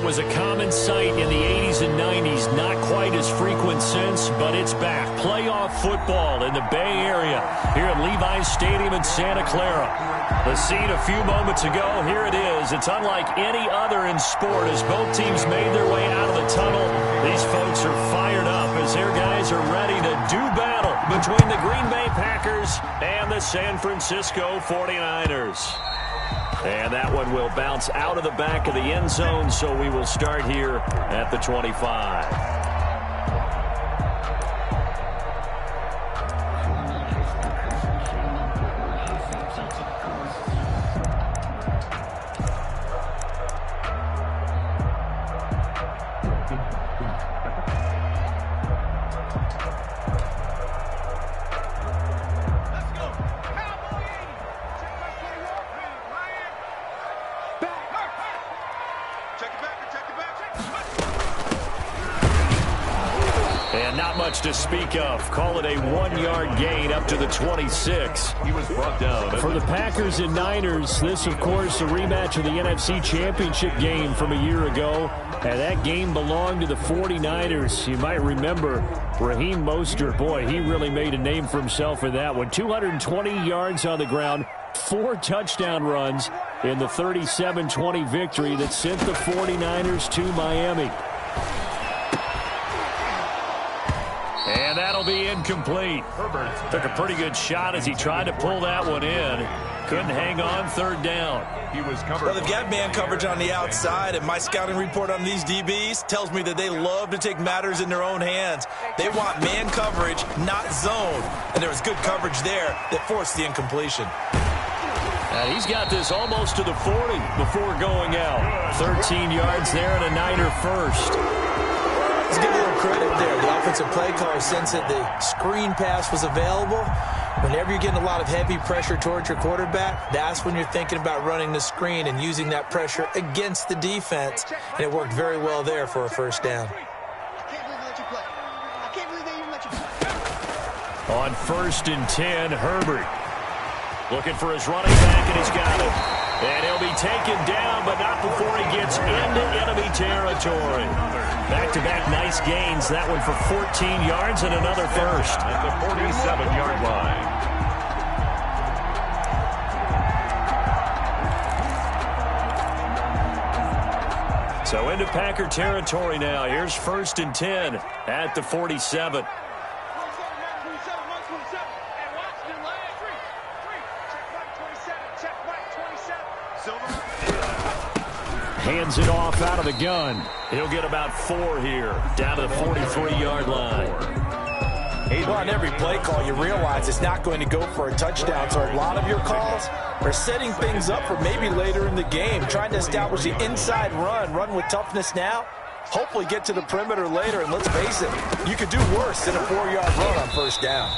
was a common sight in the 80s and 90s. Not quite as frequent since, but it's back. Playoff football in the Bay Area here at Levi's Stadium in Santa Clara. The scene a few moments ago, here it is. It's unlike any other in sport as both teams made their way out of the tunnel. These folks are fired up as their guys are ready to do battle between the Green Bay Packers and the San Francisco 49ers. And that one will bounce out of the back of the end zone, so we will start here at the 25. To speak of. Call it a 1-yard gain up to the 26. He was brought down. For the Packers and Niners, this, of course, a rematch of the NFC Championship game from a year ago. And that game belonged to the 49ers. You might remember Raheem Mostert. Boy, he really made a name for himself in that one. 220 yards on the ground, 4 touchdown runs in the 37-20 victory that sent the 49ers to Miami. And that'll be incomplete. Herbert took a pretty good shot as he tried to pull that one in. Couldn't hang on, third down. He was covered. Well, they've got man coverage on the outside, and my scouting report on these DBs tells me that they love to take matters in their own hands. They want man coverage, not zone. And there was good coverage there that forced the incompletion. And he's got this almost to the 40 before going out. 13 yards there and a Niner first. Let's give a little credit there. The offensive play caller sensed that the screen pass was available. Whenever you're getting a lot of heavy pressure towards your quarterback, that's when you're thinking about running the screen and using that pressure against the defense. And it worked very well there for a first down. On 1st and 10, Herbert looking for his running back, and he's got it. And he'll be taken down, but not before he gets into enemy territory. Back-to-back nice gains. That one for 14 yards and another first. At the 47-yard line. So into Packer territory now. Here's 1st and 10 at the 47. Hands it off out of the gun. He'll get about 4 here, down to the 43-yard line. Well, on every play call, you realize it's not going to go for a touchdown. So a lot of your calls are setting things up for maybe later in the game, trying to establish the inside run with toughness now, hopefully get to the perimeter later. And let's face it, you could do worse than a 4-yard run on first down.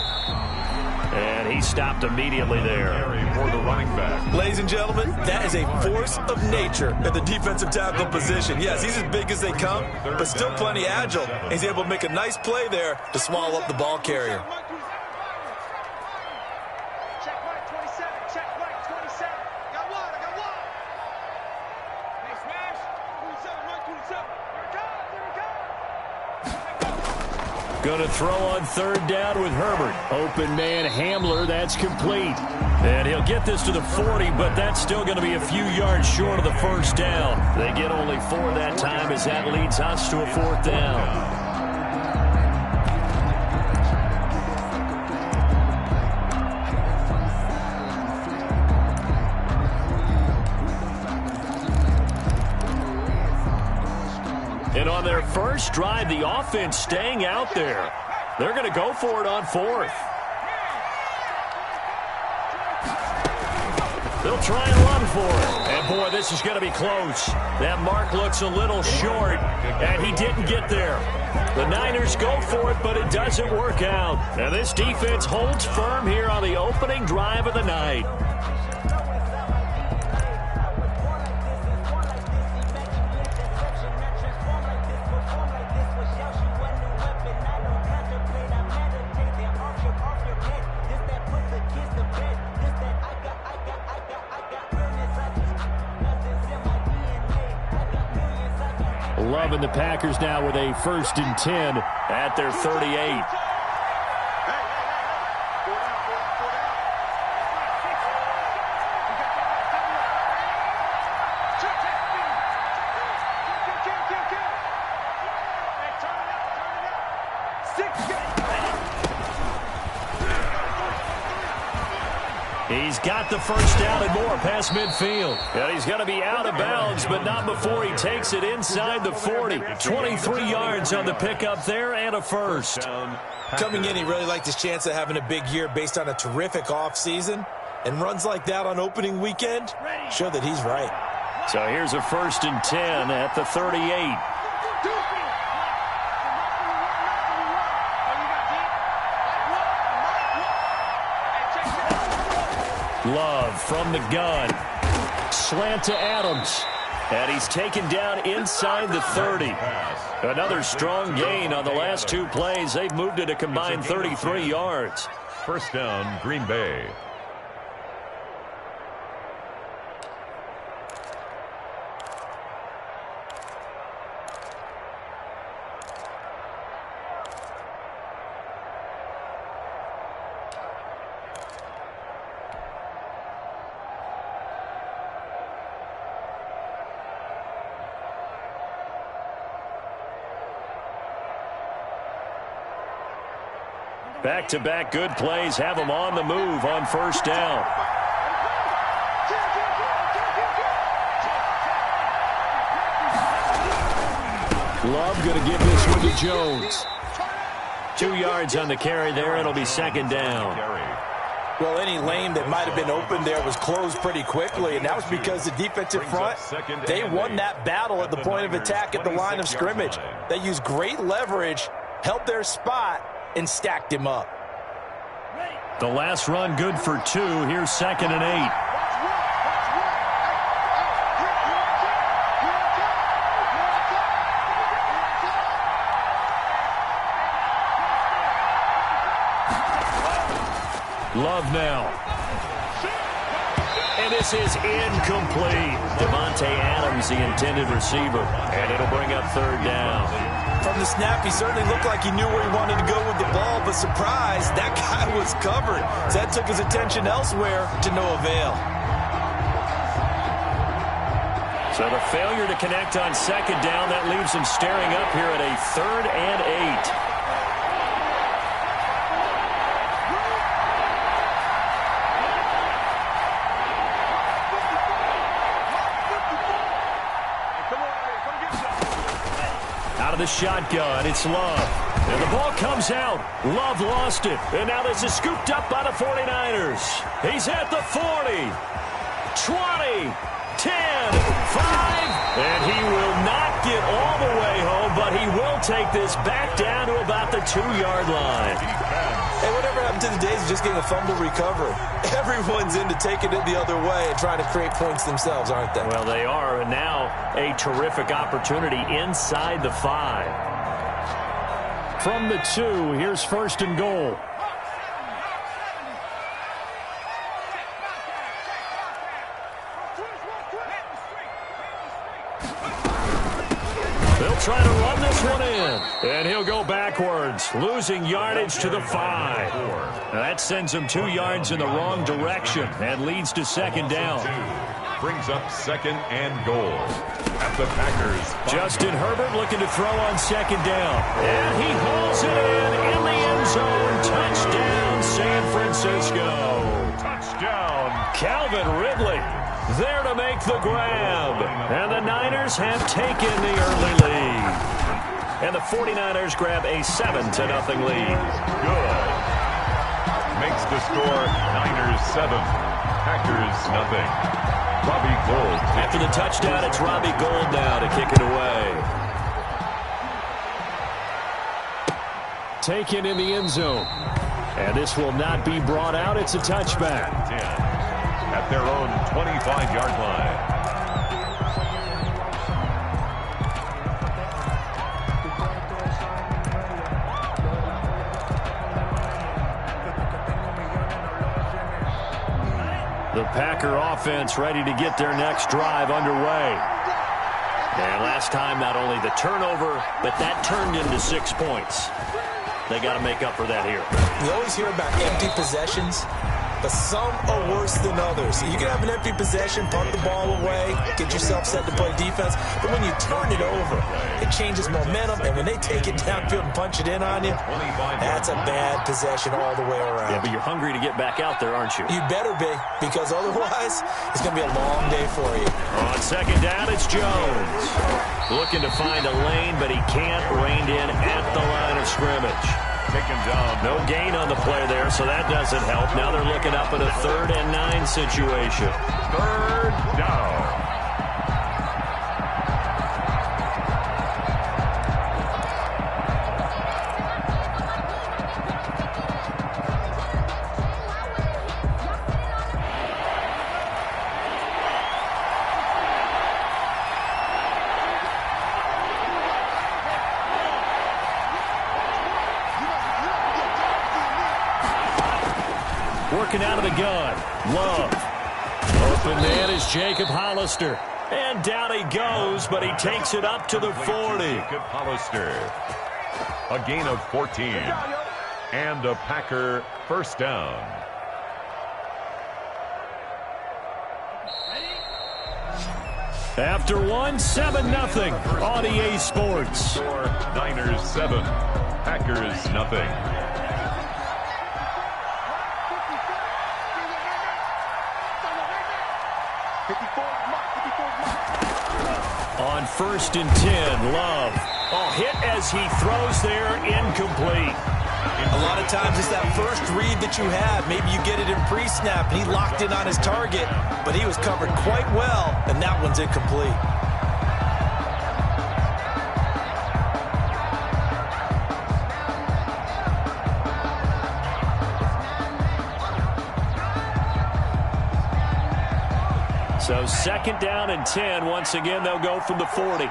And he stopped immediately there. For the running back. Ladies and gentlemen, that is a force of nature at the defensive tackle position. Yes, he's as big as they come, but still plenty agile. He's able to make a nice play there to swallow up the ball carrier. Going to throw on 3rd down with Herbert. Open man Hamler, that's complete. And he'll get this to the 40, but that's still going to be a few yards short of the first down. They get only 4 that time as that leads us to a 4th down. And on their first drive, the offense staying out there. They're going to go for it on 4th. They'll try and run for it. And, boy, this is going to be close. That mark looks a little short, and he didn't get there. The Niners go for it, but it doesn't work out. And this defense holds firm here on the opening drive of the night. Love and the Packers now with a 1st and 10 at their 38. He's got the 1st down and more past midfield. And he's going to be out of bounds, but not before he takes it inside the 40. 23 yards on the pickup there and a 1st. Coming in, he really liked his chance of having a big year based on a terrific offseason. And runs like that on opening weekend show that he's right. So here's a 1st and 10 at the 38. Love from the gun. Slant to Adams. And he's taken down inside the 30. Another strong gain on the last 2 plays. They've moved it a combined 33 yards. 1st down, Green Bay. Back-to-back good plays have them on the move on 1st down. Love going to give this one to Jones. 2 yards on the carry there. It'll be 2nd down. Well, any lane that might have been open there was closed pretty quickly, and that was because the defensive front, they won that battle at the point of attack at the line of scrimmage. They used great leverage, held their spot, and stacked him up. The last run good for 2. Here's 2nd and 8. Love now. And this is incomplete. Devontae Adams, the intended receiver. And it'll bring up 3rd down. From the snap, he certainly looked like he knew where he wanted to go with the ball, but surprise, that guy was covered. So that took his attention elsewhere to no avail. So the failure to connect on 2nd down, that leaves him staring up here at a 3rd and 8. The shotgun, it's Love. And the ball comes out. Love lost it. And now this is scooped up by the 49ers. He's at the 40, 20, 10, 5. And he will not get all the way home, but he will take this back down to about the 2-yard line. Hey, whatever happened to the days of just getting a fumble recovery? Everyone's into taking it the other way and trying to create points themselves, aren't they? Well, they are, and now a terrific opportunity inside the 5. From the 2, here's 1st and goal. They'll try to run this one in. And he'll go backwards, losing yardage to the 5. Now that sends him 2 yards in the wrong direction and leads to 2nd down. Brings up 2nd and goal at the Packers. Justin Herbert looking to throw on 2nd down. And he hauls it in the end zone. Touchdown, San Francisco. Touchdown. Calvin Ridley there to make the grab. And the Niners have taken the early lead. And the 49ers grab a 7-0 lead. Good. Makes the score Niners 7, Packers nothing. Robbie Gould. After the touchdown, it's Robbie Gould now to kick it away. Taken in the end zone. And this will not be brought out. It's a touchback. 10 at their own 25-yard line. The Packer offense ready to get their next drive underway. And last time, not only the turnover, but that turned into 6 points. They got to make up for that here. We always hear about empty possessions, but some are worse than others. You can have an empty possession, punt the ball away, get yourself set to play defense, but when you turn it over, it changes momentum, and when they take it downfield and punch it in on you, that's a bad possession all the way around. Yeah, but you're hungry to get back out there, aren't you? You better be, because otherwise, it's going to be a long day for you. On second down, it's Jones. Looking to find a lane, but he can't. Reined in at the line of scrimmage. Taken down. No gain on the play there, so that doesn't help. Now they're looking up in a 3rd and 9 situation. 3rd down. Working out of the gun. Love. Open man is Jacob Hollister. And down he goes, but he takes it up to the 40. Jacob Hollister. A gain of 14. And a Packer first down. After one, 7-0 on EA Sports. Niners 7. Packers nothing. On 1st and 10, Love. Oh, hit as he throws there, incomplete. A lot of times it's that first read that you have. Maybe you get it in pre-snap, and he locked in on his target, but he was covered quite well, and that one's incomplete. So 2nd down and 10. Once again, they'll go from the 40.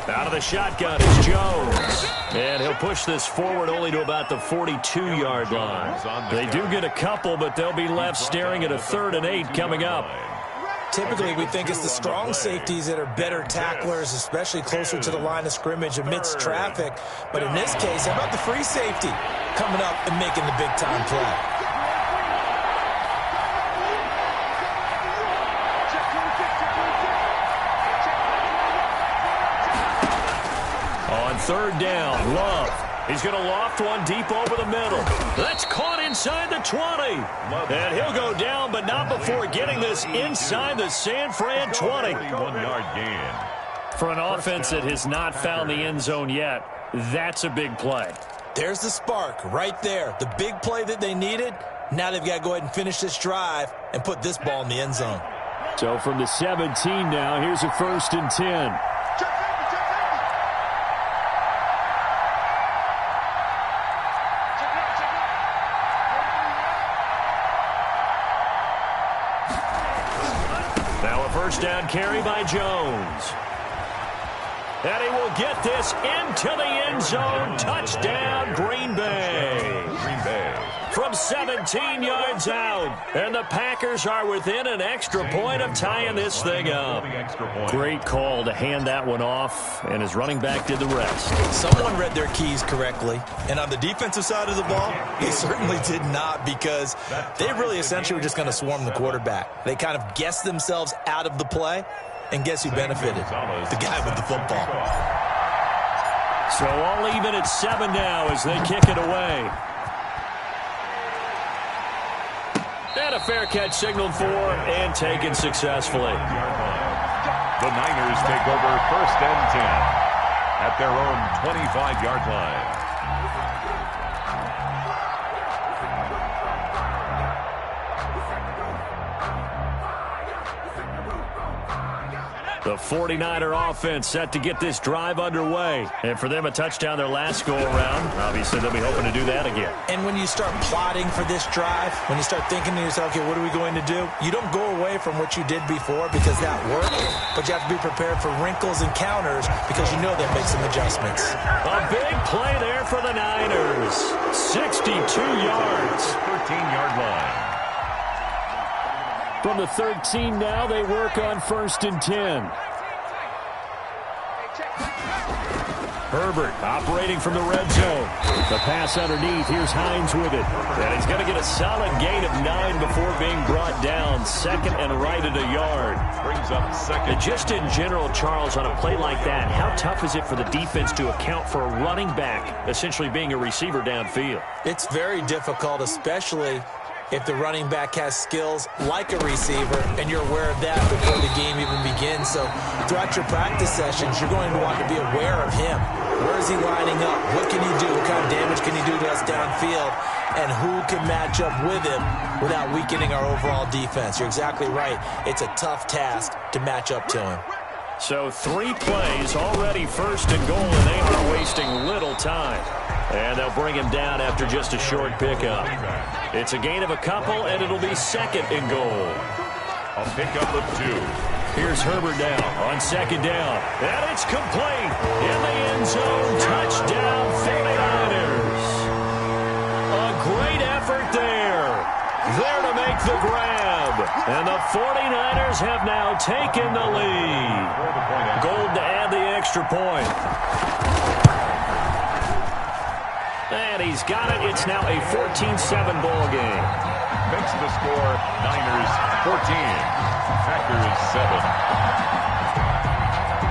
Out of the shotgun is Jones. And he'll push this forward only to about the 42-yard line. They do get a couple, but they'll be left staring at a 3rd and 8 coming up. Typically, we think it's the strong safeties that are better tacklers, especially closer to the line of scrimmage amidst traffic. But in this case, how about the free safety coming up and making the big-time play? On 3rd down, Love. He's going to loft one deep over the middle. That's caught inside the 20. And he'll go down, but not before getting this inside the San Fran 20. 1-yard gain. For an offense that has not found the end zone yet, that's a big play. There's the spark right there. The big play that they needed. Now they've got to go ahead and finish this drive and put this ball in the end zone. So from the 17 now, here's a 1st and 10. First down carry by Jones. And he will get this into the end zone. Touchdown, Green Bay. Green Bay. From 17 yards out. And the Packers are within an extra point of tying this thing up. Great call to hand that one off, and his running back did the rest. Someone read their keys correctly. And on the defensive side of the ball, they certainly did not, because they really essentially were just going to swarm the quarterback. They kind of guessed themselves out of the play. And guess who benefited? The guy with the football. So all even at 7 now as they kick it away. And a fair catch signaled for and taken successfully. The Niners take over 1st and 10 at their own 25-yard line. The 49er offense set to get this drive underway. And for them, a touchdown their last go-around. Obviously, they'll be hoping to do that again. And when you start plotting for this drive, when you start thinking to yourself, okay, what are we going to do? You don't go away from what you did before because that worked, but you have to be prepared for wrinkles and counters because you know they'll make some adjustments. A big play there for the Niners. 62 yards. 13-yard line. From the 13 now, they work on 1st and 10. Herbert operating from the red zone. The pass underneath. Here's Hines with it. And he's going to get a solid gain of 9 before being brought down. Second and right at a yard. Brings up second. And just in general, Charles, on a play like that, how tough is it for the defense to account for a running back essentially being a receiver downfield? It's very difficult, especially if the running back has skills like a receiver, and you're aware of that before the game even begins. So throughout your practice sessions, you're going to want to be aware of him. Where is he lining up? What can he do? What kind of damage can he do to us downfield? And who can match up with him without weakening our overall defense? You're exactly right. It's a tough task to match up to him. So 3 plays, already 1st and goal, and they are wasting little time. And they'll bring him down after just a short pickup. It's a gain of a couple, and it'll be 2nd and goal. A pickup of 2. Here's Herbert now on 2nd down. And it's complete. In the end zone, touchdown 49ers. A great effort there. There to make the grab. And the 49ers have now taken the lead. Gold to add the extra point. And he's got it. It's now a 14-7 ball game. Makes the score Niners 14, Packers 7.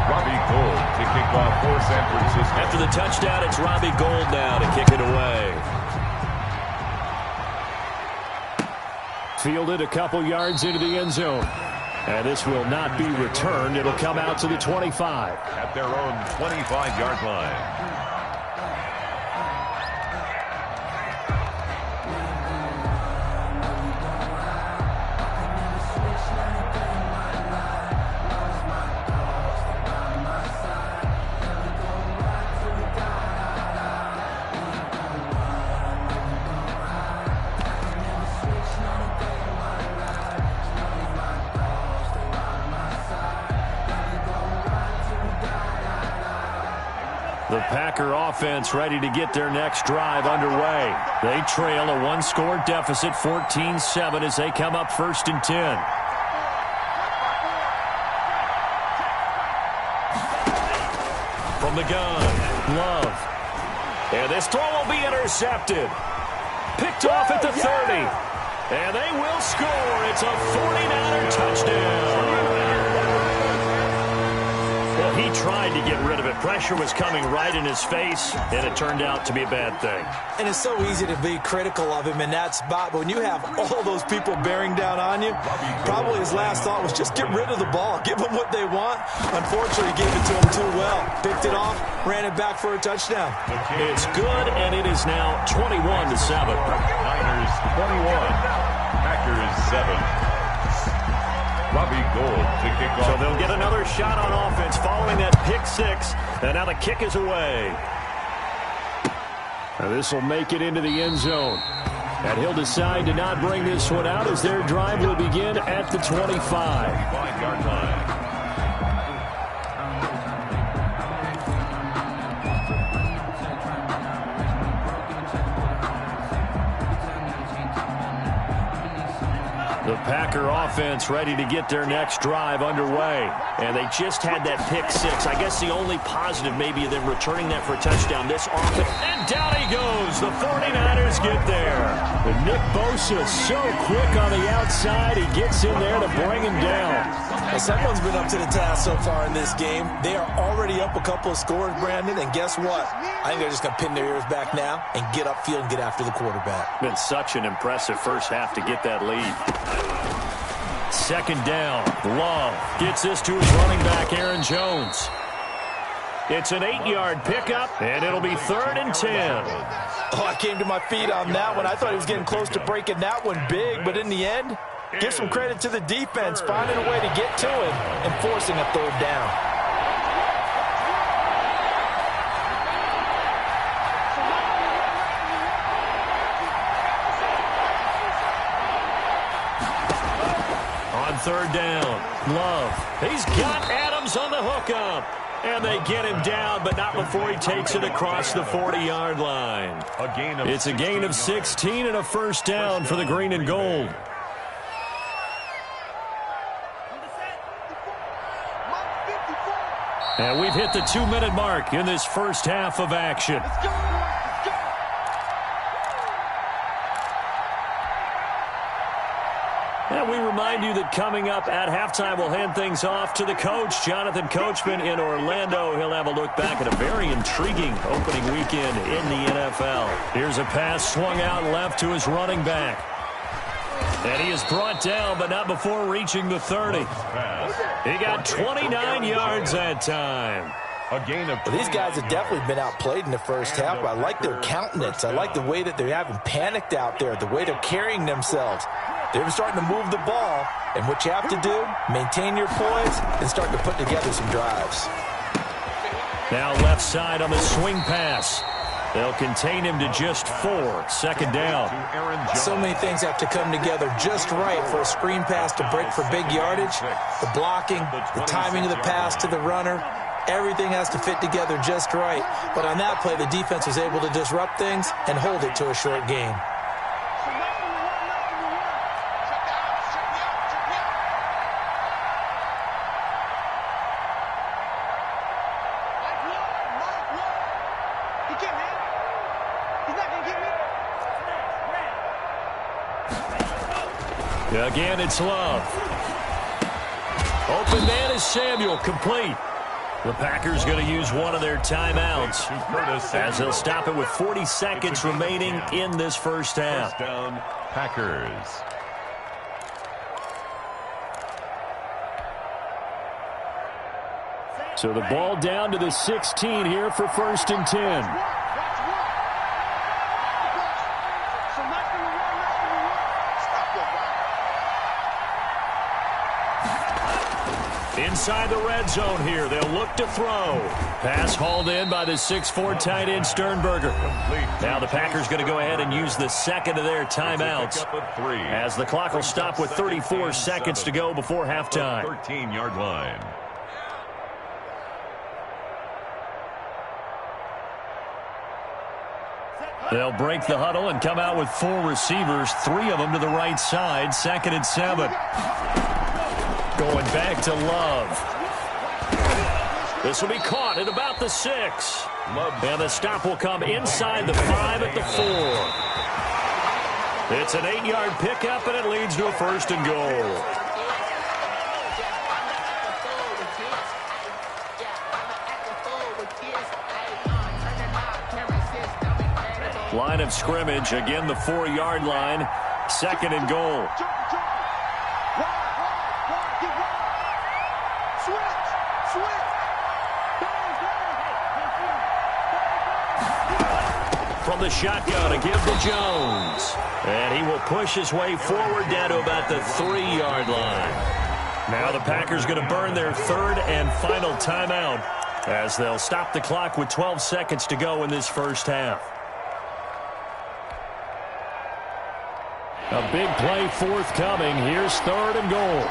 Robbie Gould to kick off for San Francisco. After the touchdown, it's Robbie Gould now to kick it away. Fielded a couple yards into the end zone. And this will not be returned. It'll come out to the 25. At their own 25-yard line. The Packer offense ready to get their next drive underway. They trail a 1-score deficit, 14-7, as they come up 1st and 10. From the gun, Love. And this throw will be intercepted. Picked off at the 30. And they will score. It's a 49er touchdown. Well, he tried to get rid of it. Pressure was coming right in his face, and it turned out to be a bad thing. And it's so easy to be critical of him in that spot, but when you have all those people bearing down on you, probably his last thought was just get rid of the ball, give them what they want. Unfortunately, he gave it to him too well. Picked it off, ran it back for a touchdown. It's good, and it is now 21-7. Niners 21, Packers 7. Robbie Gould to kick off. So they'll get another shot on offense following that pick 6. And now the kick is away. Now this will make it into the end zone. And he'll decide to not bring this one out as their drive will begin at the 25. 25-yard line. The Packer offense ready to get their next drive underway. And they just had that pick 6. I guess the only positive maybe of them returning that for a touchdown this often. And down he goes. The 49ers get there. And Nick Bosa so quick on the outside. He gets in there to bring him down. Well, someone's been up to the task so far in this game. They are already up a couple of scores, Brandon. And guess what? I think they're just going to pin their ears back now and get upfield and get after the quarterback. Been such an impressive first half to get that lead. 2nd down. Love gets this to his running back, Aaron Jones. It's an 8-yard pickup, and it'll be 3rd and 10. Oh, I came to my feet on that one. I thought he was getting close to breaking that one big, but in the end, Give some credit to the defense, finding a way to get to him and forcing a third down. On third down, Love. He's got Adams on the hookup. And they get him down, but not before he takes it across the 40-yard line. It's a gain of 16 and a first down for the green and gold. And we've hit the 2-minute mark in this first half of action. And we remind you that coming up at halftime, we'll hand things off to the coach, Jonathan Coachman in Orlando. He'll have a look back at a very intriguing opening weekend in the NFL. Here's a pass swung out left to his running back. And he is brought down, but not before reaching the 30. He got 29 yards that time. These guys have definitely been outplayed in the first half. I like their countenance. I like the way that they haven't panicked out there, the way they're carrying themselves. They're starting to move the ball, and what you have to do, maintain your poise and start to put together some drives. Now left side on the swing pass. They'll contain him to just 4. Second down. So many things have to come together just right for a screen pass to break for big yardage. The blocking, the timing of the pass to the runner, everything has to fit together just right. But on that play, the defense was able to disrupt things and hold it to a short gain. Again, it's Love. Open man is Samuel, complete. The Packers going to use one of their timeouts as they'll stop it with 40 seconds remaining in this first half. First down, Packers. So the ball down to the 16 here for 1st and 10. Inside the red zone here. They'll look to throw. Pass hauled in by the 6'4" tight end Sternberger. Now the Packers going to go ahead and use the second of their timeouts as the clock will stop with 34 seconds to go before halftime. 13-yard line. They'll break the huddle and come out with 4 receivers, 3 of them to the right side. 2nd and 7. Going back to Love. This will be caught at about the 6. And the stop will come inside the 5 at the 4. It's an 8-yard pickup, and it leads to a 1st and goal. Line of scrimmage, again the 4-yard line. 2nd and goal. From the shotgun, a give to Jones. And he will push his way forward down to about the 3-yard line. Now the Packers going to burn their 3rd and final timeout as they'll stop the clock with 12 seconds to go in this first half. A big play forthcoming. Here's 3rd and goal.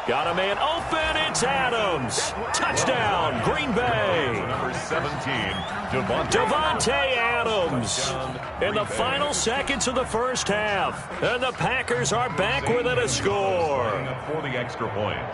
Got a man open. It's Adams. Touchdown, Green Bay. Number 17, Davante Adams in the final seconds of the first half. And the Packers are back within a score. For the extra point.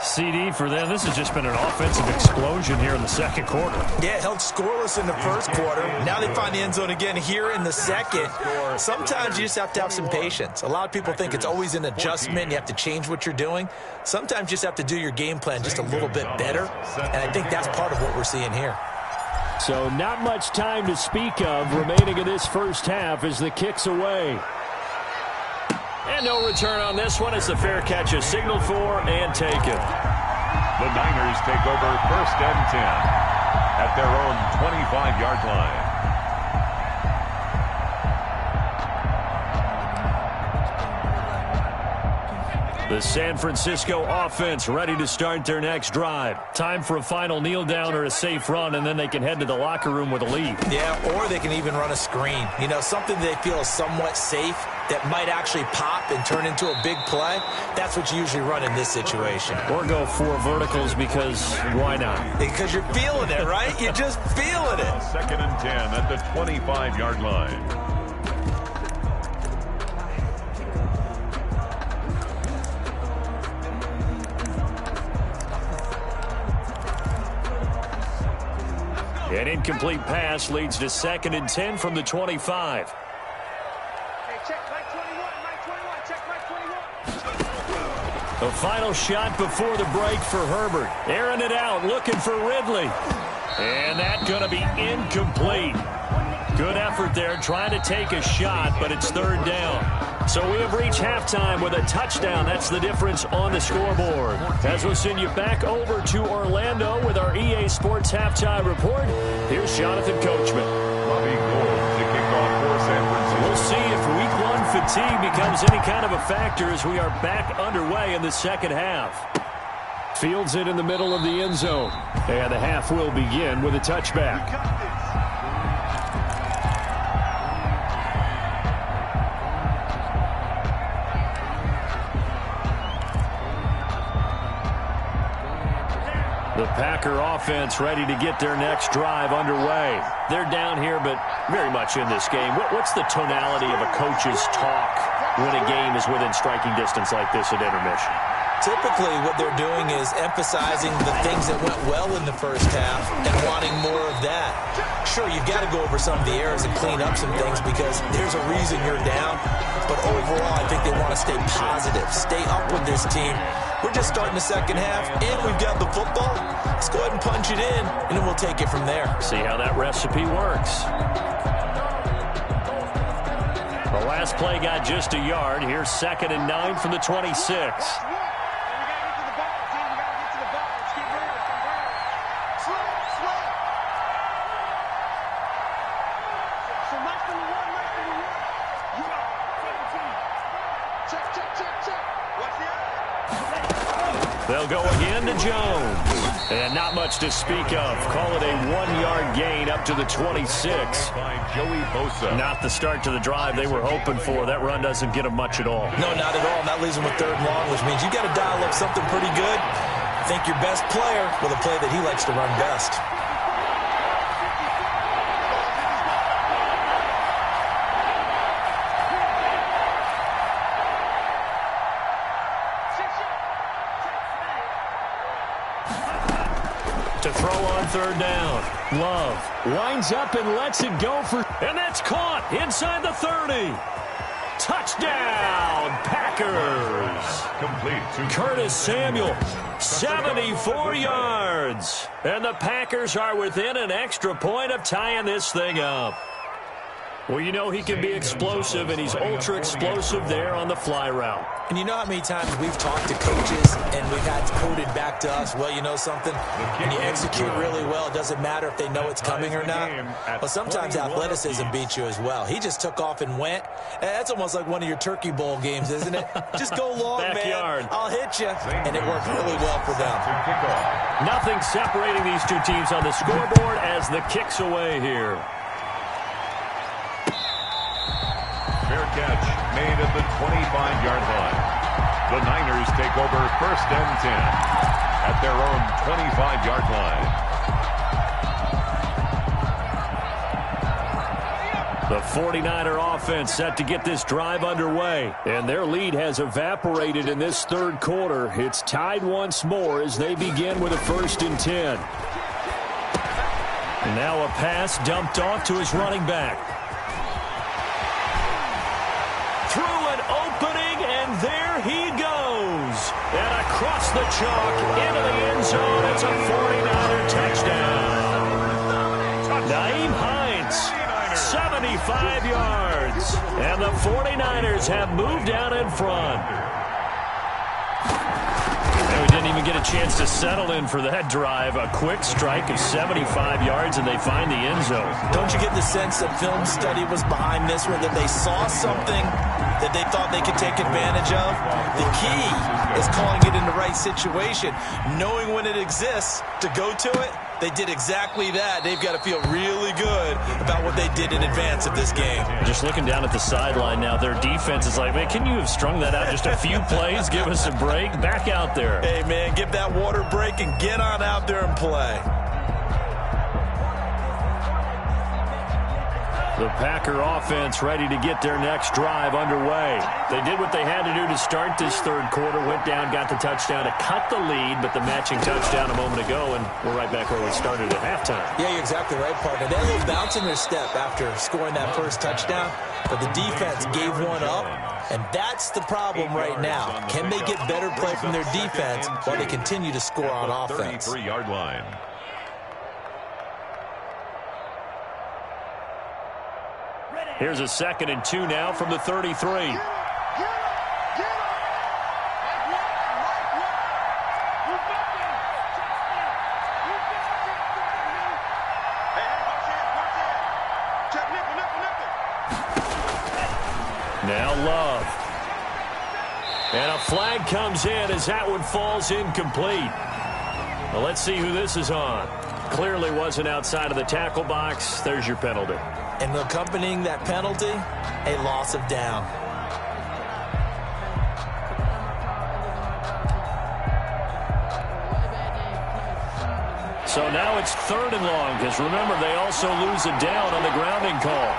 CD for them. This has just been an offensive explosion here in the second quarter. Yeah, held scoreless in the first quarter. Now they find the end zone again here in the second. Sometimes you just have to have some patience. A lot of people think it's always an adjustment. You have to change what you're doing. Sometimes you just have to do your game plan just a little bit better. And I think that's part of what we're seeing here. So not much time to speak of remaining in this first half as the kick's away. And no return on this one as the fair catch is signaled for and taken. The Niners take over 1st and 10 at their own 25-yard line. The San Francisco offense ready to start their next drive. Time for a final kneel down or a safe run, and then they can head to the locker room with a lead. Yeah, or they can even run a screen. You know, something they feel is somewhat safe that might actually pop and turn into a big play. That's what you usually run in this situation. Or go 4 verticals because why not? Because you're feeling it, right? You're just feeling it. 2nd and 10 at the 25-yard line. An incomplete pass leads to 2nd and 10 from the 25. The final shot before the break for Herbert. Airing it out, looking for Ridley. And that's going to be incomplete. Good effort there, trying to take a shot, but it's 3rd down. So we have reached halftime with a touchdown. That's the difference on the scoreboard. As we'll send you back over to Orlando with our EA Sports Halftime Report, here's Jonathan Coachman. Bobby Gold to kick off for San Francisco. We'll see if Week 1 fatigue becomes any kind of a factor as we are back underway in the second half. Fields it in the middle of the end zone. And the half will begin with a touchback. The Packer offense ready to get their next drive underway. They're down here, but very much in this game. What's the tonality of a coach's talk when a game is within striking distance like this at intermission? Typically, what they're doing is emphasizing the things that went well in the first half and wanting more of that. Sure, you've got to go over some of the errors and clean up some things because there's a reason you're down. But overall, I think they want to stay positive, stay up with this team. We're just starting the second half, and we've got the football. Let's go ahead and punch it in, and then we'll take it from there. See how that recipe works. The last play got just a yard. Here's 2nd and 9 from the 26. They'll go again to Jones. And not much to speak of. Call it a 1-yard gain up to the 26. Not the start to the drive they were hoping for. That run doesn't get them much at all. No, not at all. That leaves them with 3rd and long, which means you got to dial up something pretty good. I think your best player with a play that he likes to run best. To throw on 3rd down. Love winds up and lets it go for... And that's caught inside the 30. Touchdown, Packers. Complete. Curtis Samuel, 74 yards. And the Packers are within an extra point of tying this thing up. Well, you know he can be explosive, and he's ultra-explosive there on the fly route. And you know how many times we've talked to coaches and we've had quoted back to us, well, you know something? When you execute really well, it doesn't matter if they know it's coming or not. But sometimes athleticism beats you as well. He just took off and went. That's almost like one of your Turkey Bowl games, isn't it? Just go long, Backyard. man. I'll hit you. And it worked really well for them. Nothing separating these two teams on the scoreboard as the kick's away here. Fair catch made at the 25-yard line. The Niners take over 1st and 10 at their own 25-yard line. The 49er offense set to get this drive underway. And their lead has evaporated in this 3rd quarter. It's tied once more as they begin with a 1st and 10. And now a pass dumped off to his running back. Through an opening, and there he goes. And across the chalk into the end zone. It's a 49er touchdown. Naeem Hines, 75 yards. And the 49ers have moved out in front. And we didn't even get a chance to settle in for that drive. A quick strike of 75 yards, and they find the end zone. Don't you get the sense that film study was behind this one, that they saw something that they thought they could take advantage of? The key is calling it in the right situation, knowing when it exists to go to it. They did exactly that. They've got to feel really good about what they did in advance of this game. Just looking down at the sideline now, their defense is like, man, can you have strung that out just a few plays? Give us a break. Back out there. Hey, man, give that water break and get on out there and play. The Packer offense ready to get their next drive underway. They did what they had to do to start this third quarter, went down, got the touchdown to cut the lead, but the matching touchdown a moment ago, and we're right back where we started at halftime. Yeah, you're exactly right, partner. They had a little bounce in their step after scoring that first touchdown, but the defense gave one up, and that's the problem right now. Can they get better play from their defense while they continue to score on offense? 33-yard line. Here's a 2nd and 2 now from the 33. Now Love. And a flag comes in as that one falls incomplete. Well, let's see who this is on. Clearly wasn't outside of the tackle box. There's your penalty. And accompanying that penalty, a loss of down. So now it's 3rd and long, because remember, they also lose a down on the grounding call.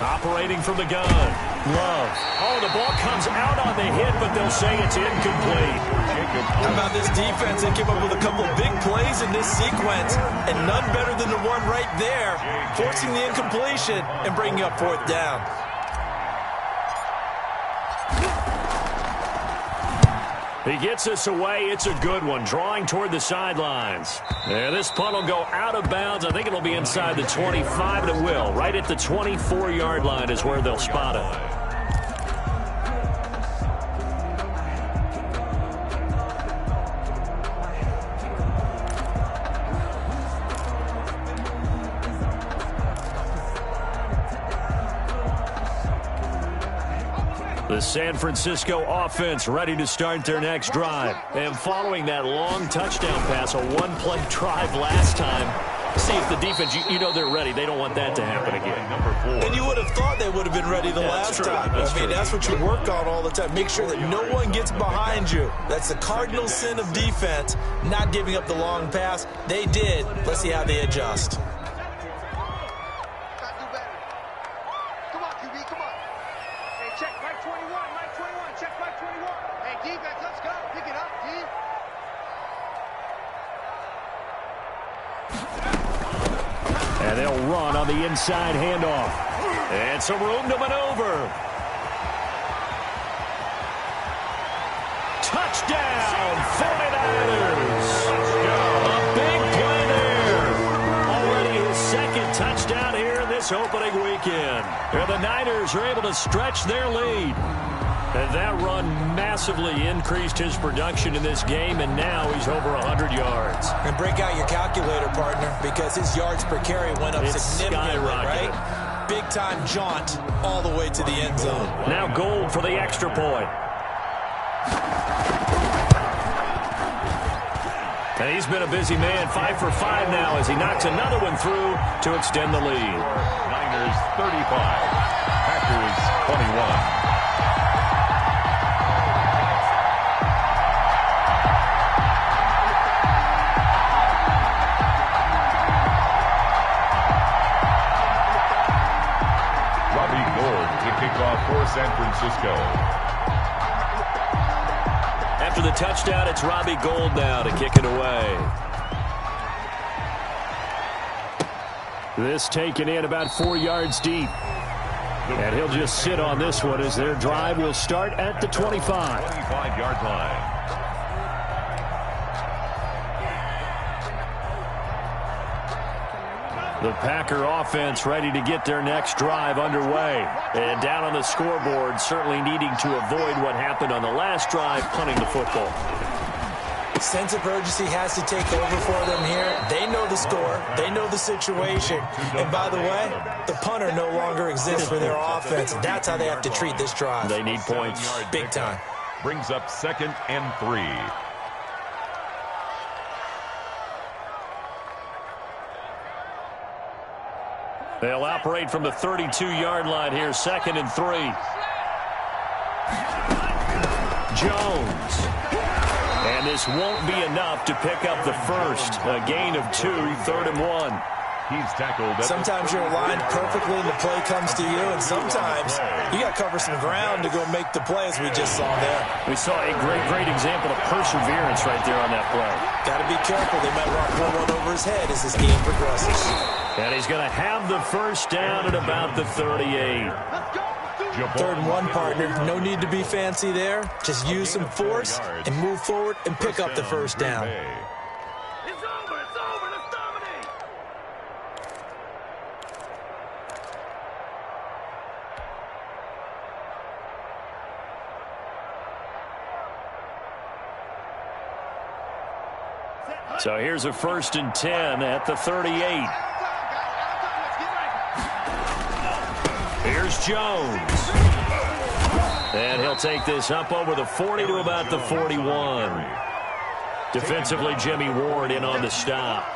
Operating from the gun. Love. Oh, the ball comes out on the hit, but they'll say it's incomplete. How about this defense? They came up with a couple of big plays in this sequence, and none better than the one right there, forcing the incompletion and bringing up 4th down. He gets us away. It's a good one. Drawing toward the sidelines. And this punt will go out of bounds. I think it'll be inside the 25, and it will. Right at the 24-yard line is where they'll spot it. The San Francisco offense ready to start their next drive. And following that long touchdown pass, a one-play drive last time, see if the defense, you know they're ready. They don't want that to happen again. Number 4. And you would have thought they would have been ready the last time. That's what you work on all the time. Make sure that no one gets behind you. That's the cardinal sin of defense, not giving up the long pass. They did. Let's see how they adjust. And they'll run on the inside handoff. And some room to maneuver. Touchdown, 49ers. A big play there. Already his 2nd touchdown here in this opening weekend. And the Niners are able to stretch their lead. And that run massively increased his production in this game, and now he's over 100 yards. And break out your calculator, partner, because his yards per carry went up significantly, right? Big-time jaunt all the way to the end zone. Now Gold for the extra point. And he's been a busy man, 5 for 5 now as he knocks another one through to extend the lead. Niners 35, Packers 21. For San Francisco. After the touchdown, it's Robbie Gould now to kick it away. This taken in about 4 yards deep. And he'll just sit on this one as their drive will start at the 25. 25-yard line. The Packer offense ready to get their next drive underway. And down on the scoreboard, certainly needing to avoid what happened on the last drive, punting the football. Sense of urgency has to take over for them here. They know the score. They know the situation. And by the way, the punter no longer exists for their offense. That's how they have to treat this drive. They need points. Big time. Brings up 2nd and 3. They'll operate from the 32-yard line here, 2nd and 3. Jones. And this won't be enough to pick up the first. A gain of 2, 3rd and 1. He's tackled. Sometimes you're aligned perfectly and the play comes to you, and sometimes you got to cover some ground to go make the play, as we just saw there. We saw a great example of perseverance right there on that play. Got to be careful. They might rock one over his head as this game progresses. And he's going to have the first down at about the 38. 3rd and 1, partner. No need to be fancy there. Just use some force and move forward and pick up the first down. It's over. Let's dominate. So here's a 1st and 10 at the 38. Here's Jones. And he'll take this up over the 40 to about the 41. Defensively, Jimmy Ward in on the stop.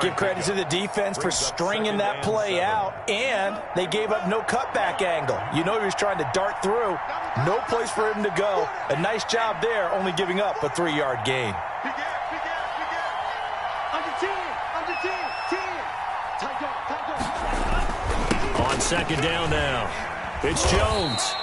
Give credit to the defense for stringing that play out, and they gave up no cutback angle. You know he was trying to dart through. No place for him to go. A nice job there, only giving up a 3-yard gain. On 2nd down now, it's Jones.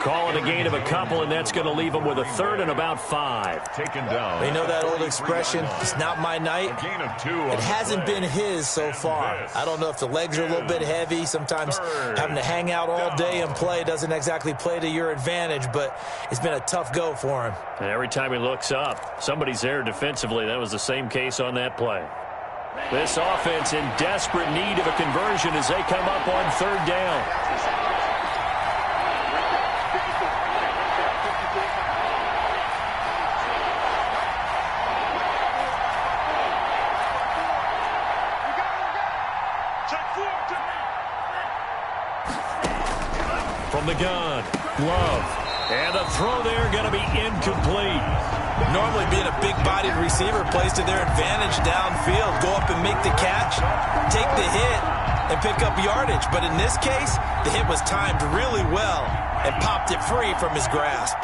Calling a gain of a couple, and that's going to leave him with a 3rd and about 5. Taken down. They know that old expression, it's not my night. A gain of 2. It hasn't been his so far. I don't know if the legs are a little bit heavy. Sometimes having to hang out all day and play doesn't exactly play to your advantage, but it's been a tough go for him. And every time he looks up, somebody's there defensively. That was the same case on that play. This offense in desperate need of a conversion as they come up on 3rd down. From the gun, Love. And the throw there going to be incomplete. Normally being a big-bodied receiver plays to their advantage downfield. Go up and make the catch, take the hit, and pick up yardage. But in this case, the hit was timed really well and popped it free from his grasp.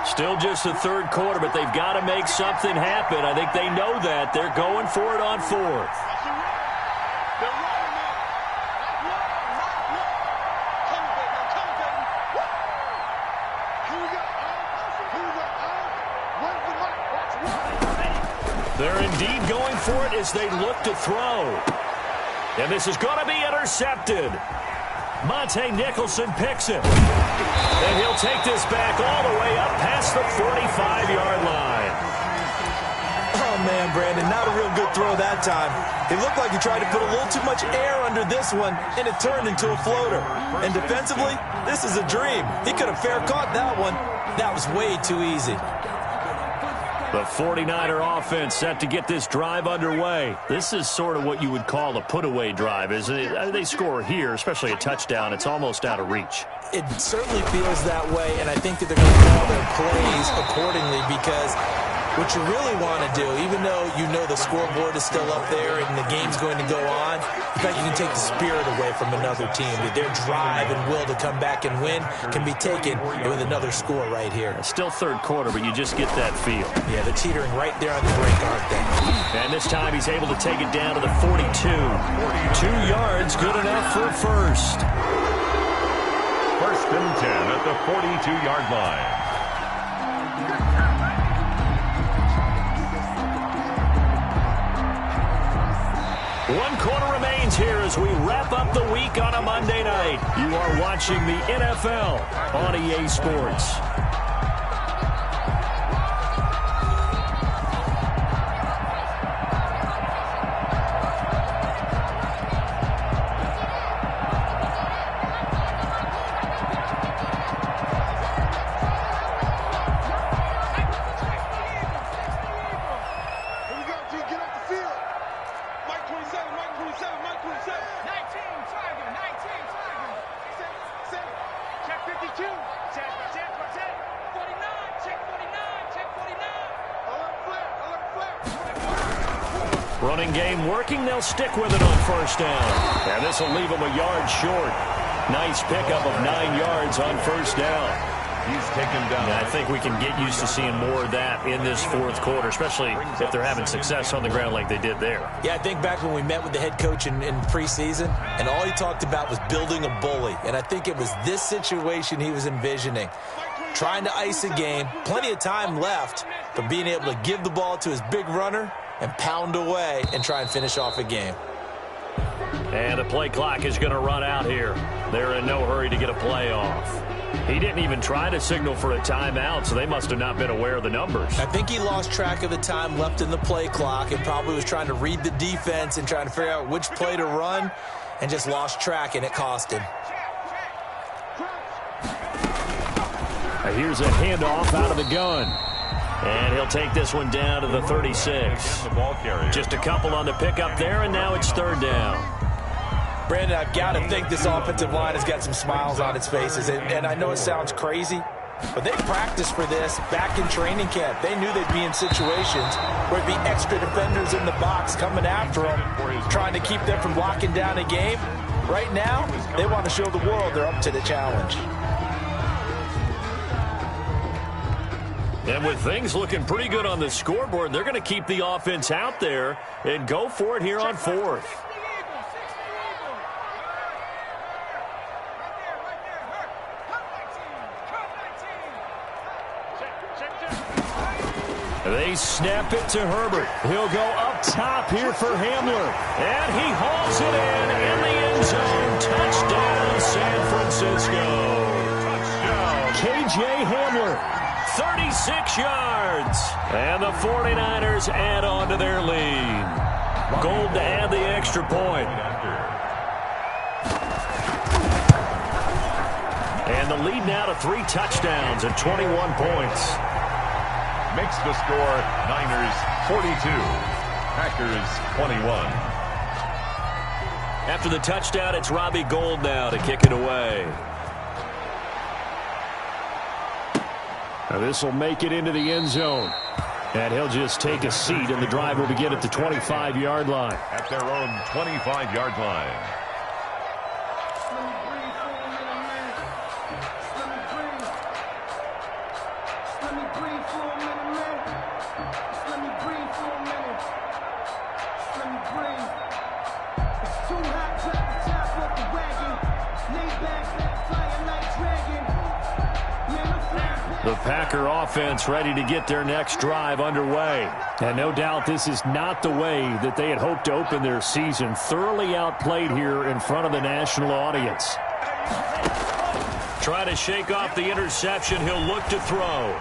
Still just the 3rd quarter, but they've got to make something happen. I think they know that. They're going for it on 4th. They're indeed going for it as they look to throw. And this is going to be intercepted. Monte Nicholson picks it. And he'll take this back all the way up past the 45-yard line. Oh, man, Brandon, not a real good throw that time. It looked like he tried to put a little too much air under this one, and it turned into a floater. And defensively, this is a dream. He could have fair caught that one. That was way too easy. The 49er offense set to get this drive underway. This is sort of what you would call a put-away drive, isn't it? They score here, especially a touchdown. It's almost out of reach. It certainly feels that way, and I think that they're going to call their plays accordingly because what you really want to do, even though you know the scoreboard is still up there and the game's going to go on, in fact, you can take the spirit away from another team. Their drive and will to come back and win can be taken with another score right here. It's still 3rd quarter, but you just get that feel. Yeah, they're teetering right there on the break, aren't they? And this time he's able to take it down to the 42. 2 yards, good enough for a first. 1st and 10 at the 42-yard line. One quarter remains here as we wrap up the week on a Monday night. You are watching the NFL on EA Sports. Running game working. They'll stick with it on first down. And this will leave them a yard short. Nice pickup of 9 yards on first down. He's taken down. Yeah, I think we can get used to seeing more of that in this fourth quarter, especially if they're having success on the ground like they did there. Yeah, I think back when we met with the head coach in preseason, and all he talked about was building a bully. And I think it was this situation he was envisioning. Trying to ice a game, plenty of time left, but being able to give the ball to his big runner and pound away and try and finish off a game. And the play clock is going to run out here. They're in no hurry to get a play off. He didn't even try to signal for a timeout, so they must have not been aware of the numbers. I think he lost track of the time left in the play clock and probably was trying to read the defense and trying to figure out which play to run and just lost track, and it cost him. Here's a handoff out of the gun. And he'll take this one down to the 36. Just a couple on the pickup there, and now it's third down. Brandon, I've got to think this offensive line has got some smiles on its faces. And I know it sounds crazy, but they practiced for this back in training camp. They knew they'd be in situations where it'd be extra defenders in the box coming after them, trying to keep them from locking down a game. Right now, they want to show the world they're up to the challenge. And with things looking pretty good on the scoreboard, they're going to keep the offense out there and go for it here on fourth. They snap it to Herbert. He'll go up top here for Hamler. And he hauls it in the end zone. Touchdown, San Francisco. Touchdown. KJ Hamler. 36 yards. And the 49ers add on to their lead. Gold to add the extra point. And the lead now to 3 touchdowns and 21 points. Makes the score Niners 42, Packers 21. After the touchdown, it's Robbie Gould now to kick it away. Now this will make it into the end zone. And he'll just take a seat, and the drive will begin at the 25-yard line. At their own 25-yard line. The Packer offense ready to get their next drive underway. And no doubt this is not the way that they had hoped to open their season. Thoroughly outplayed here in front of the national audience. Try to shake off the interception. He'll look to throw.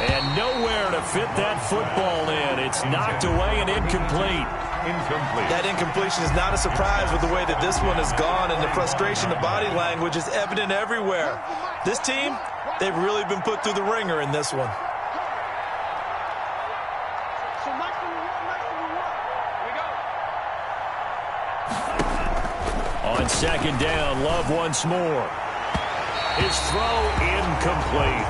And nowhere to fit that football in. It's knocked away and incomplete. That incompletion is not a surprise with the way that this one has gone, and the frustration, the body language is evident everywhere. This team, they've really been put through the ringer in this one. On second down, Love once more. His throw incomplete.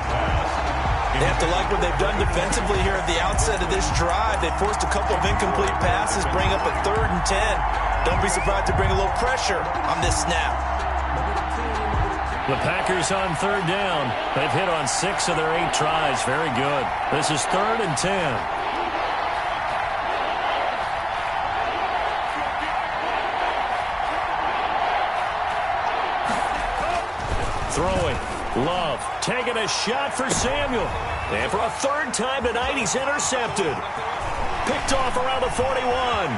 They have to like what they've done defensively here at the outset of this drive. They forced a couple of incomplete passes, bring up a 3rd and 10. Don't be surprised to bring a little pressure on this snap. The Packers on 3rd down. They've hit on 6 of their 8 tries. Very good. This is 3rd and 10. Throwing. Love taking a shot for Samuel. And for a 3rd time tonight, he's intercepted. Picked off around the 41.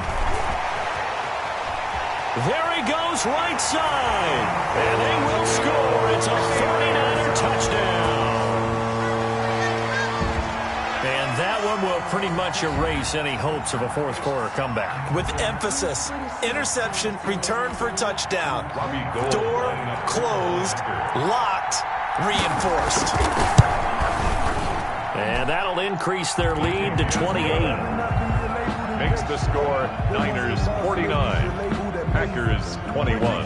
There he goes right side. And they will score. It's a 49er touchdown. And that one will pretty much erase any hopes of a fourth quarter comeback. With emphasis, interception, return for touchdown. Door closed, locked, reinforced. And that'll increase their lead to 28. Makes the score Niners 49, Packers 21.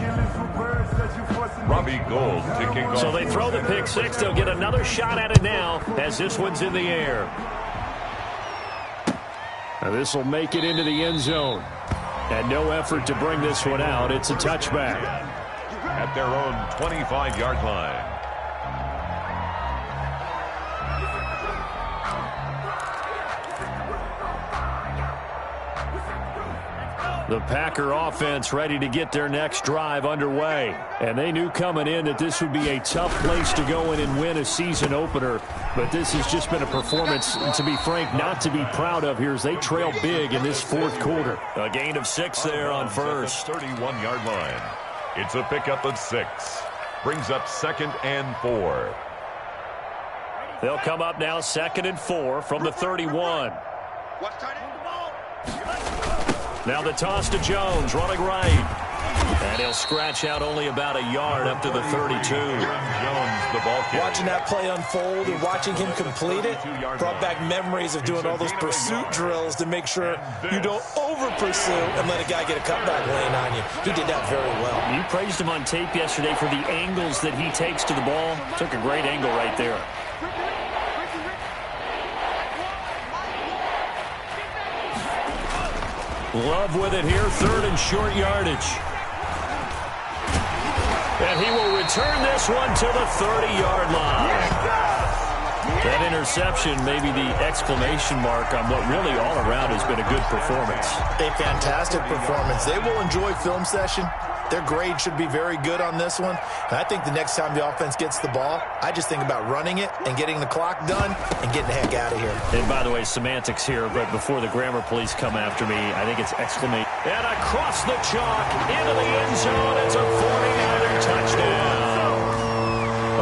Robbie Gould to kick off. So they throw the pick six. They'll get another shot at it now as this one's in the air. Now this will make it into the end zone. And no effort to bring this one out. It's a touchback. At their own 25-yard line. The Packer offense ready to get their next drive underway. And they knew coming in that this would be a tough place to go in and win a season opener. But this has just been a performance, to be frank, not to be proud of here as they trail big in this fourth quarter. A gain of 6 there on first. 31-yard line. It's a pickup of 6. Brings up 2nd and 4. They'll come up now 2nd and 4 from the 31. Now the toss to Jones, running right. And he'll scratch out only about a yard up to the 32. Jones, the ball carrier. Watching that play unfold and watching him complete it brought back memories of doing all those pursuit drills to make sure you don't over-pursue and let a guy get a cutback lane on you. He did that very well. You praised him on tape yesterday for the angles that he takes to the ball. Took a great angle right there. Love with it here, 3rd and short yardage. And he will return this one to the 30-yard line. That interception may be the exclamation mark on what really all around has been a good performance. A fantastic performance. They will enjoy film session. Their grade should be very good on this one. And I think the next time the offense gets the ball, I just think about running it and getting the clock done and getting the heck out of here. And by the way, semantics here, but before the grammar police come after me, I think it's exclamation. And across the chalk, into the end zone, it's a 49er touchdown.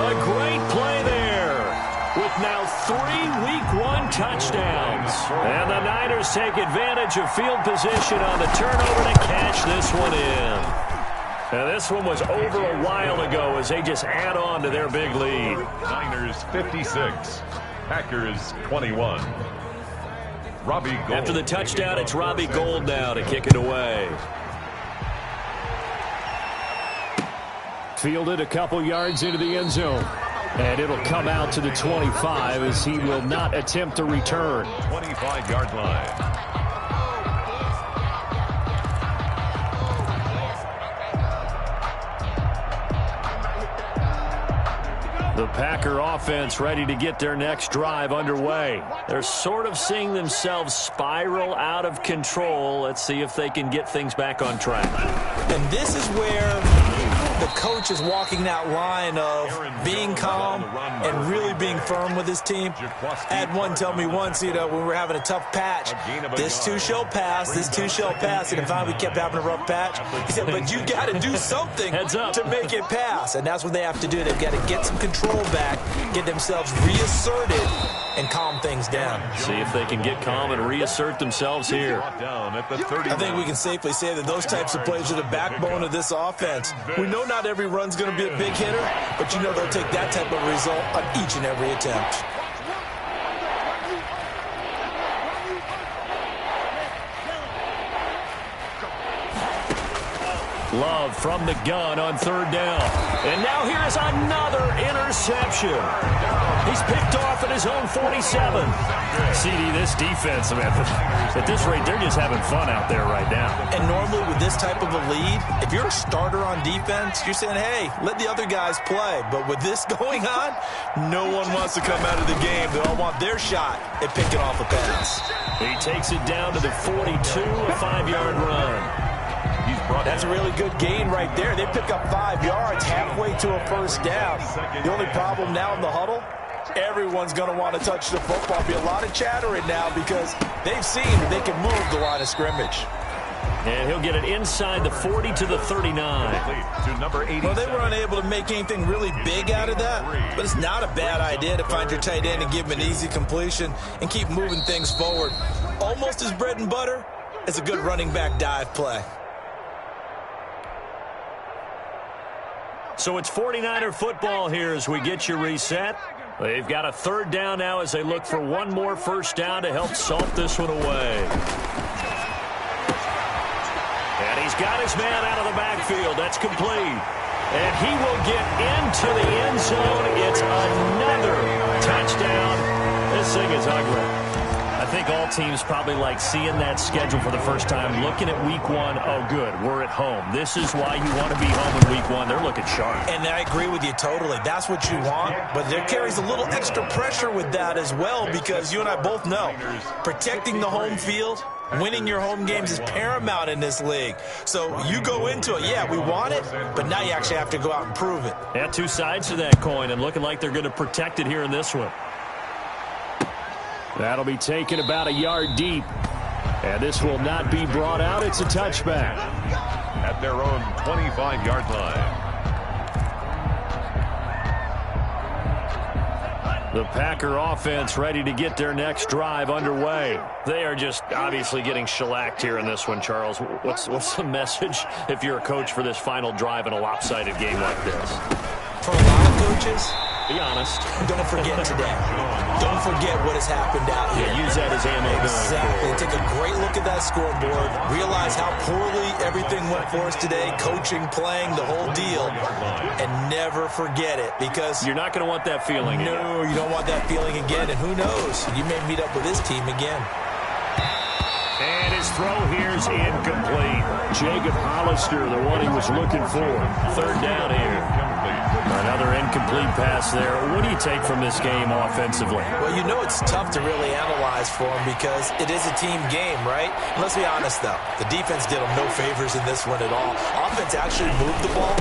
A great play there with now 3 Week 1 touchdowns. And the Niners take advantage of field position on the turnover to cash this one in. Now, this one was over a while ago as they just add on to their big lead. Niners 56, Packers 21. Robbie Gould. After the touchdown, it's Robbie Gould now to kick it away. Fielded a couple yards into the end zone. And it'll come out to the 25 as he will not attempt to return. 25-yard line. The Packer offense ready to get their next drive underway. They're sort of seeing themselves spiral out of control. Let's see if they can get things back on track. And this is where the coach is walking that line of being calm and really being firm with his team. I had one tell me once, when we were having a tough patch, this too shall pass, this too shall pass. And finally we kept having a rough patch. He said, but you got to do something to make it pass. And that's what they have to do. They've got to get some control back, get themselves reasserted, and calm things down. See if they can get calm and reassert themselves here. I think we can safely say that those types of plays are the backbone of this offense. We know not every run's going to be a big hitter, but you know they'll take that type of result on each and every attempt. Love from the gun on 3rd down. And now here is another interception. He's picked off at his own 47. CD, this defense, man, at this rate, they're just having fun out there right now. And normally with this type of a lead, if you're a starter on defense, you're saying, hey, let the other guys play. But with this going on, no one wants to come out of the game. They all want their shot at picking off a pass. He takes it down to the 42, a 5-yard run. That's a really good gain right there. They pick up 5 yards halfway to a first down. The only problem now in the huddle, everyone's going to want to touch the football. Be a lot of chattering now because they've seen that they can move the line of scrimmage. And he'll get it inside the 40 to the 39. To number 80. Well, they were unable to make anything really big out of that, but it's not a bad idea to find your tight end and give him an easy completion and keep moving things forward. Almost as bread and butter as a good running back dive play. So it's 49er football here as we get you reset. They've got a third down now as they look for one more first down to help salt this one away. And he's got his man out of the backfield. That's complete. And he will get into the end zone. It's another touchdown. This thing is ugly. I think all teams probably like seeing that schedule for the first time, looking at week one. Oh, good, we're at home. This is why you want to be home in week one. They're looking sharp. And I agree with you totally. That's what you want, but there carries a little extra pressure with that as well, because you and I both know protecting the home field, winning your home games is paramount in this league. So you go into it, yeah, we want it, but now you actually have to go out and prove it. Yeah, two sides to that coin, and looking like they're going to protect it here in this one. That'll be taken about a yard deep. And this will not be brought out. It's a touchback. At their own 25-yard line. The Packer offense ready to get their next drive underway. They are just obviously getting shellacked here in this one, Charles. What's the message if you're a coach for this final drive in a lopsided game like this? For a lot of coaches, be honest. Don't forget today. Don't forget what has happened out here. Yeah, use that as ammo. Exactly. Take a great look at that scoreboard. Realize how poorly everything went for us today. Coaching, playing, the whole deal. And never forget it, because you're not going to want that feeling again. No, you don't want that feeling again. And who knows? You may meet up with this team again. And his throw here is incomplete. Jacob Hollister, the one he was looking for. Third down here. Another incomplete pass there. What do you take from this game offensively? Well, you know it's tough to really analyze for them because it is a team game, right? And let's be honest, though. The defense did them no favors in this one at all. Offense actually moved the ball.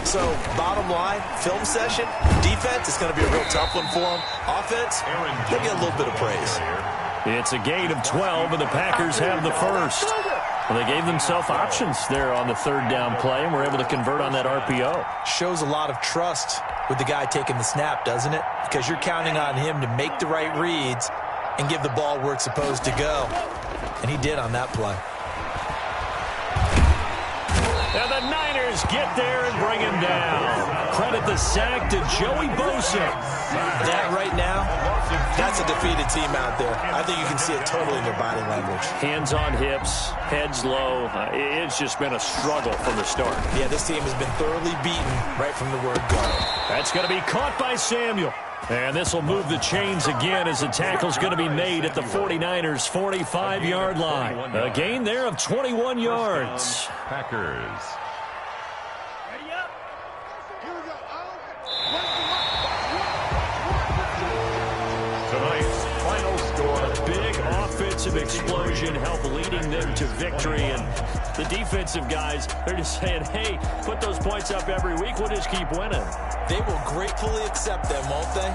So, bottom line, film session, defense is going to be a real tough one for them. Offense, they'll get a little bit of praise. It's a gain of 12, and the Packers have the first. Well, they gave themselves options there on the third down play, and were able to convert on that RPO. Shows a lot of trust with the guy taking the snap, doesn't it? Because you're counting on him to make the right reads and give the ball where it's supposed to go. And he did on that play. And the Niners get there and bring him down. Credit the sack to Joey Bosa. That right now, that's a defeated team out there. I think you can see it totally in their body language. Hands on hips, heads low. It's just been a struggle from the start. Yeah, this team has been thoroughly beaten right from the word go. That's going to be caught by Samuel. And this will move the chains again as the tackle's going to be made at the 49ers' 45-yard line. A gain there of 21 yards. Packers. Ready up. Here we go. Tonight's final score. Big offensive explosion help leading them to victory. And the defensive guys, they're just saying, hey, put those points up every week. We'll just keep winning. They will gratefully accept them, won't they?